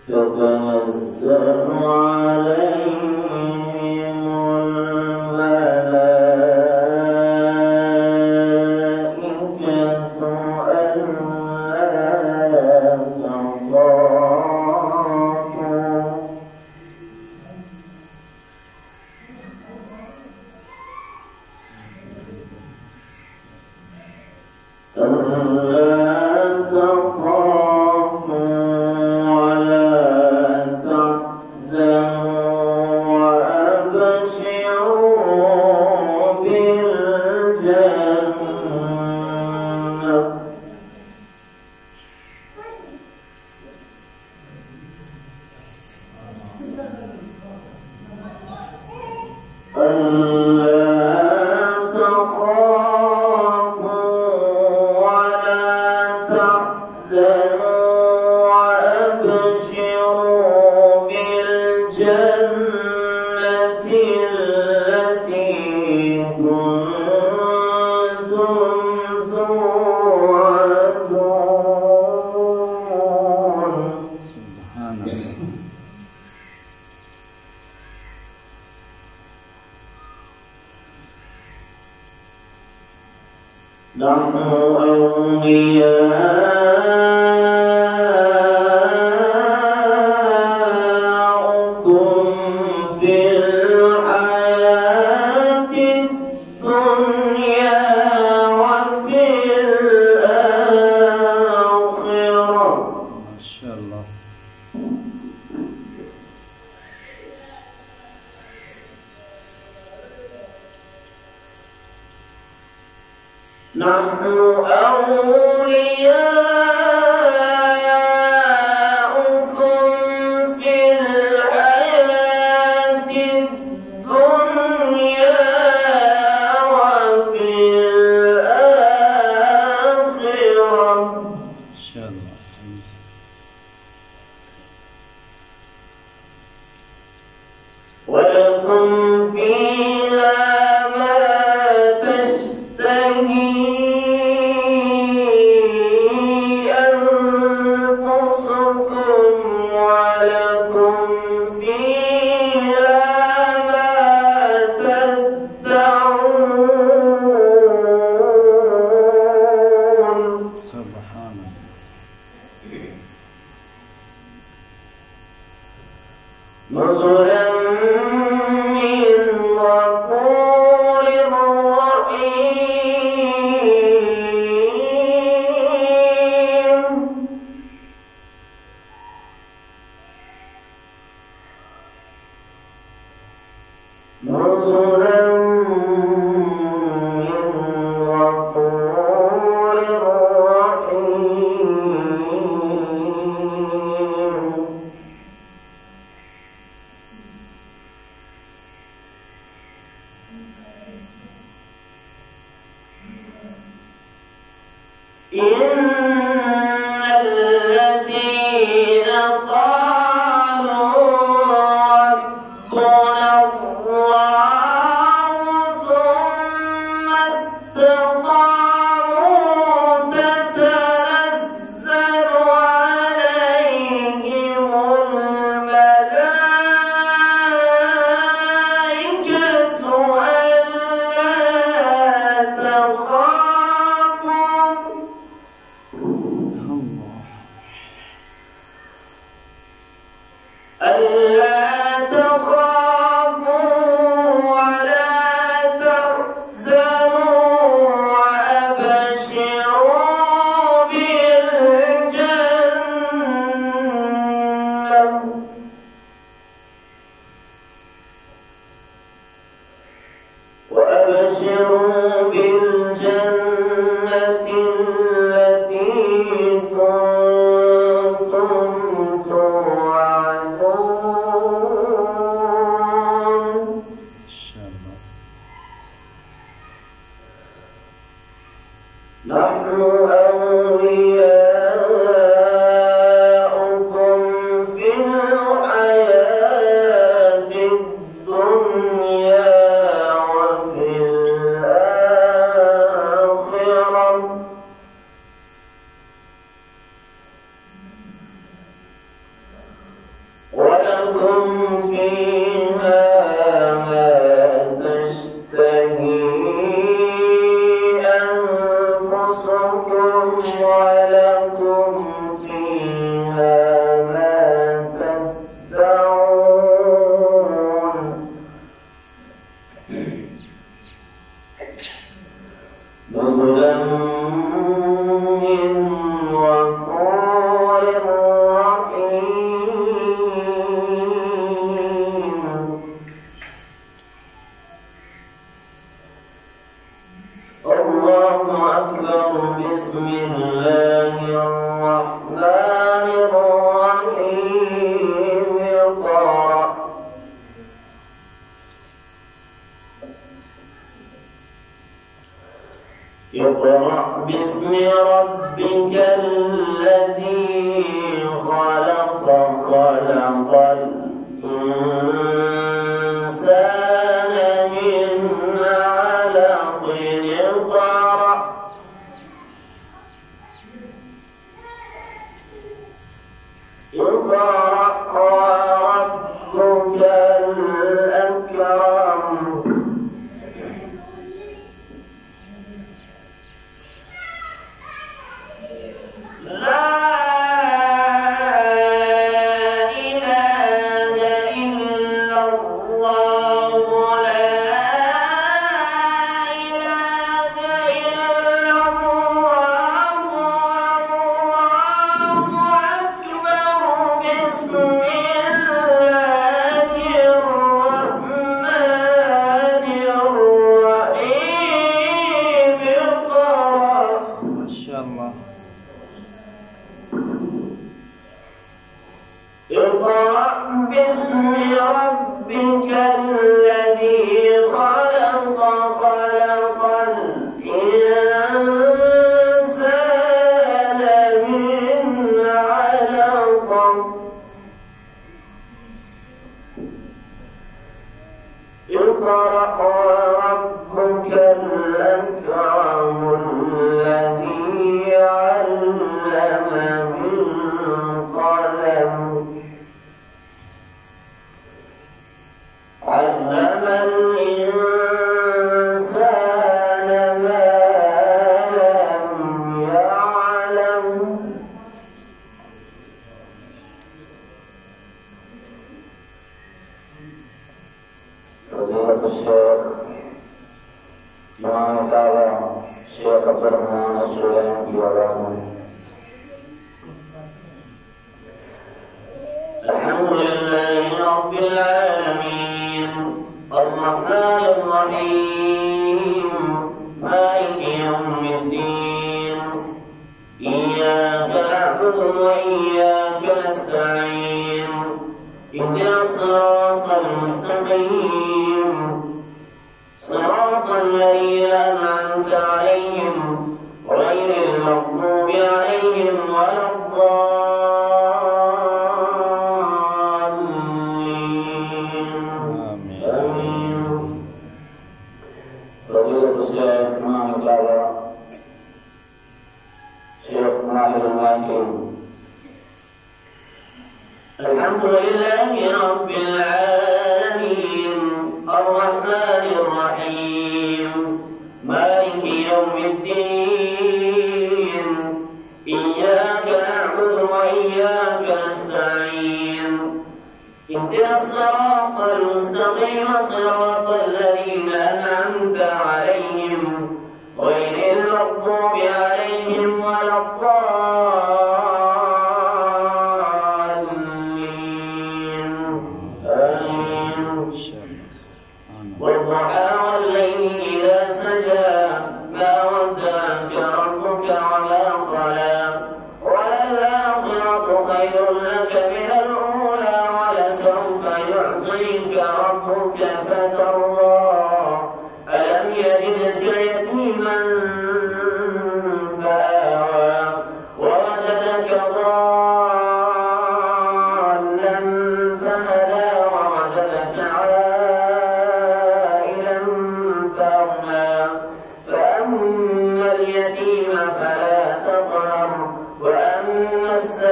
تتنزل عليهم الملائكة ألا نحن أولياؤكم في الحياة الدنيا وفي الآخرة. ما شاء الله. نحن أولياؤكم في الحياة الدنيا وفي الآخرة. ما شاء الله. ولكم فيها ما تشتهي أنفسكم ولكم فيها ما تدعون. سبحان الله. نزلا من غفور رحيم. نزلا من غفور رحيم. إن الذين قالوا ربنا الله ثم استقاموا تتنزل عليهم الملائكة ألا تخافوا ألا تخافوا وأبشروا بالجنة التي كنتم توعدون. إن شاء الله. نحن أولياؤكم في الحياة الدنيا وفي الآخرة ولكم فيها ما تشتهي أنفسكم ولكم فيها ما تدعون. نزلا من غفور رحيم. الله أكبر. بسم الله الرحمن الرحيم. اقرأ باسم ربك الذي خلق. خلق الإنسان من علق. اقرأ وربك الأكرم. لا إله إلا الله. لا إله إلا الله. والله أكبر. بسم الله الرحمن الرحيم. اقرأ. ما شاء الله. اقرأ باسم ربك الذي خلق. خلق الإنسان من علق. اقرأ وربك الأكرم الذي علم بالقلم. علم الإنسان ما لم يعلم. فضيلة الشيخ إمام الدعوة الشيخ عبد الرحمن السليماني ورحمه. الحمد لله رب العالمين الرحمن الرحيم مالك يوم الدين. إياك نعبد وإياك نستعين. اهدنا الصراط المستقيم. صراط الذين أنعمت عليهم غير المغضوب عليهم ولا الضالين. آمين. فضيلة الشيخ إمام الدعوة شيخ ماهر الماكين. الحمد لله رب العالمين الرحمن الرحيم مالك يوم الدين. إياك نعبد وإياك نستعين. اهدنا الصراط المستقيم. صراط الذين أنعمت عليهم غير المغضوب عليهم ولا الضالين. آمين. والضحى والليل إذا ربك فترضى ألم يجدك يتيما فآوى ووجدك ضالا فهدى ووجدك عائلا فأغنى فأما اليتيم فلا تقهر وأما السائل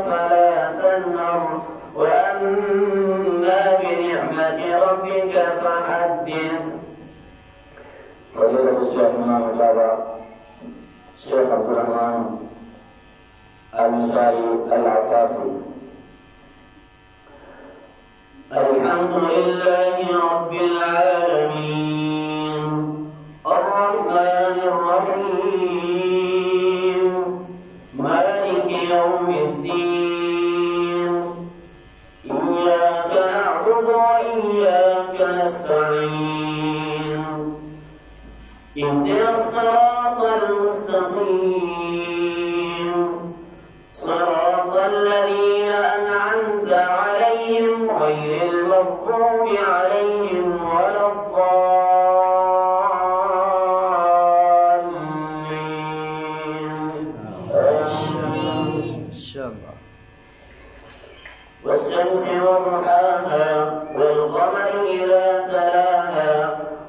فلا تنهر وأما بنعمة ربك فحدث. فضيلة الشيخ الإمام القاضي الشيخ عبد الرحمن المشاري العفاصي. الحمد لله رب العالمين الرحمن الرحيم مالك يوم الدين إياك نعبد وإياك نستعين اهدنا الصراط المستقيم صراط الذين أنعمت عليهم غير المغضوب عليهم ولا الضالين. إن شاء الله. والشمس وضحاها والقمر إذا تلاها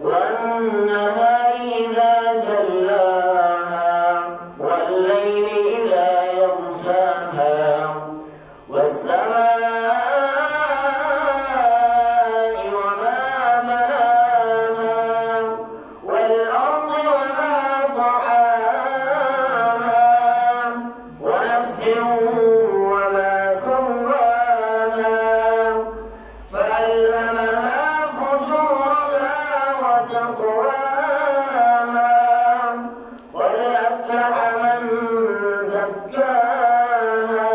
والنهار إذا جلاها والليل إذا يغشاها والسماء وما بناها والأرض وما طحاها ونفس وما سواها فألهمها فجورها وتقواها قد أفلح من زكاها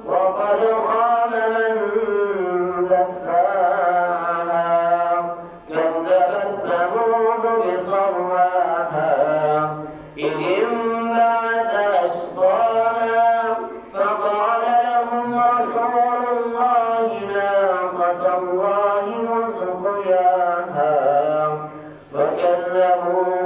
وقد خاب من دساها كذبت ثمود بطغواها إذ انبعث أشقاها فقال لهم رسول الله ناقة الله وسقياها فكذبوه